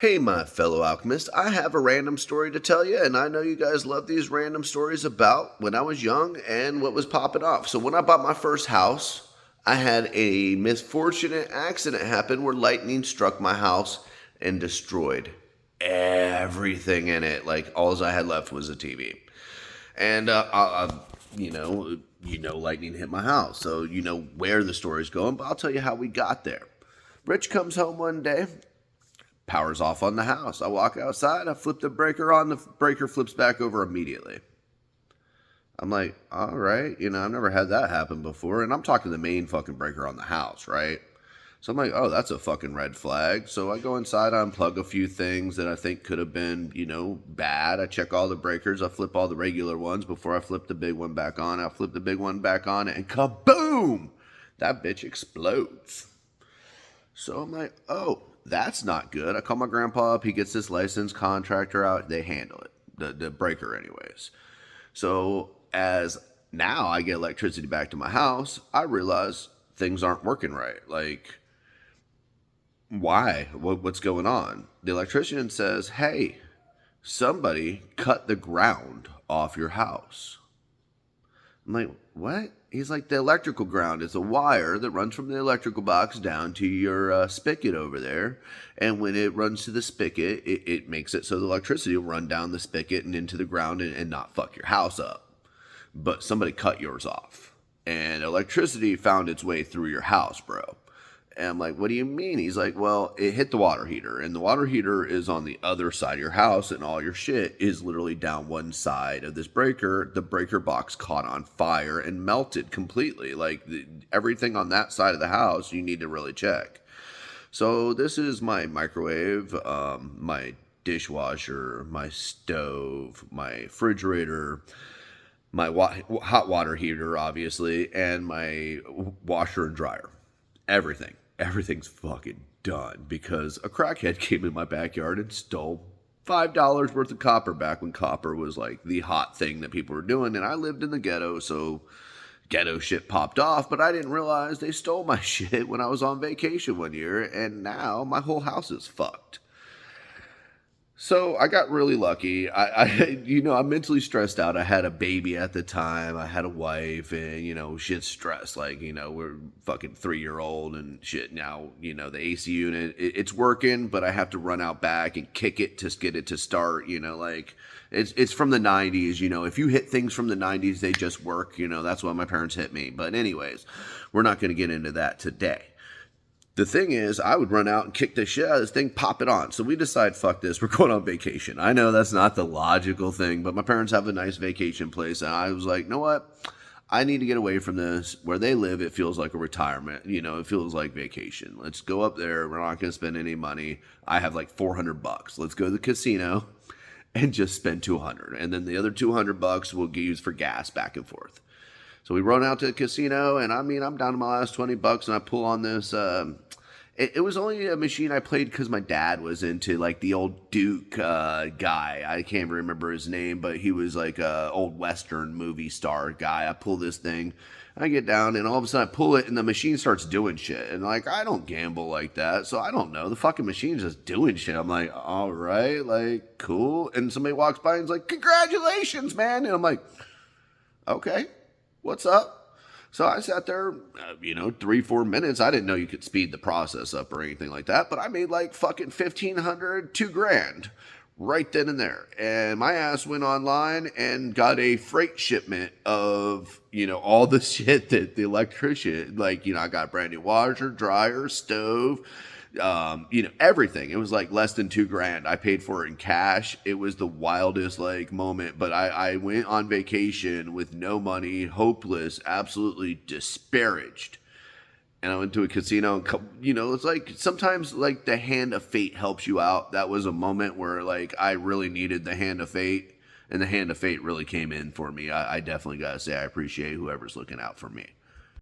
Hey, my fellow alchemist, I have a random story to tell you, and I know you guys love these random stories about when I was young and what was popping off. So, when I bought my first house, I had a misfortunate accident happen where lightning struck my house and destroyed everything in it. Like, all I had left was a TV. And, lightning hit my house, so you know where the story's going, but I'll tell you how we got there. Rich comes home one day. Power's off on the house. I walk outside, I flip the breaker on, the breaker flips back over immediately. I'm like, all right, I've never had that happen before. And I'm talking the main fucking breaker on the house, right? So I'm like, oh, that's a fucking red flag. So I go inside, I unplug a few things that I think could have been, bad. I check all the breakers. I flip all the regular ones before I flip the big one back on. I flip the big one back on, and kaboom! That bitch explodes. So I'm like, oh, that's not good. I call my grandpa up. He gets this licensed contractor out. They handle it, the breaker anyways. So as now I get electricity back to my house, I realize things aren't working right. Like, why? What's going on? The electrician says, hey, somebody cut the ground off your house. I'm like, what? He's like, the electrical ground is a wire that runs from the electrical box down to your spigot over there. And when it runs to the spigot, it makes it so the electricity will run down the spigot and into the ground and not fuck your house up. But somebody cut yours off. And electricity found its way through your house, bro. And I'm like, what do you mean? He's like, well, it hit the water heater, and the water heater is on the other side of your house, and all your shit is literally down one side of this breaker. The breaker box caught on fire and melted completely. Like, everything on that side of the house, you need to really check. So this is my microwave, my dishwasher, my stove, my refrigerator, my hot water heater, obviously, and my washer and dryer. Everything's fucking done because a crackhead came in my backyard and stole $5 worth of copper back when copper was like the hot thing that people were doing. And I lived in the ghetto, so ghetto shit popped off, but I didn't realize they stole my shit when I was on vacation one year, and now my whole house is fucked. So I got really lucky. I'm mentally stressed out. I had a baby at the time. I had a wife, and shit's stressed. Like, we're fucking 3-year-old and shit. Now, the AC unit, it's working, but I have to run out back and kick it to get it to start. Like it's from the 90s. If you hit things from the 90s, they just work. That's why my parents hit me. But anyways, we're not going to get into that today. The thing is, I would run out and kick the shit out of this thing, pop it on. So we decide, fuck this, we're going on vacation. I know that's not the logical thing, but my parents have a nice vacation place, and I was like, you know what? I need to get away from this. Where they live, it feels like a retirement. It feels like vacation. Let's go up there. We're not going to spend any money. I have like $400. Let's go to the casino and just spend $200. And then the other $200 we'll use for gas back and forth. So we run out to the casino, and I'm down to my last $20, and I pull on this. It was only a machine I played because my dad was into like the old Duke guy. I can't remember his name, but he was like a old Western movie star guy. I pull this thing, I get down, and all of a sudden I pull it, and the machine starts doing shit. And like, I don't gamble like that, so I don't know. The fucking machine's just doing shit. I'm like, all right, like, cool. And somebody walks by and is like, congratulations, man. And I'm like, okay. What's up? So I sat there, 3-4 minutes. I didn't know you could speed the process up or anything like that, but I made like fucking $1,500, $2,000 right then and there. And my ass went online and got a freight shipment of, all the shit that the electrician, like, I got a brand new washer, dryer, stove, everything. It was like less than $2,000. I paid for it in cash. It was the wildest like moment, but I went on vacation with no money, hopeless, absolutely disparaged. And I went to a casino and, it's like sometimes like the hand of fate helps you out. That was a moment where like I really needed the hand of fate, and the hand of fate really came in for me. I definitely got to say I appreciate whoever's looking out for me.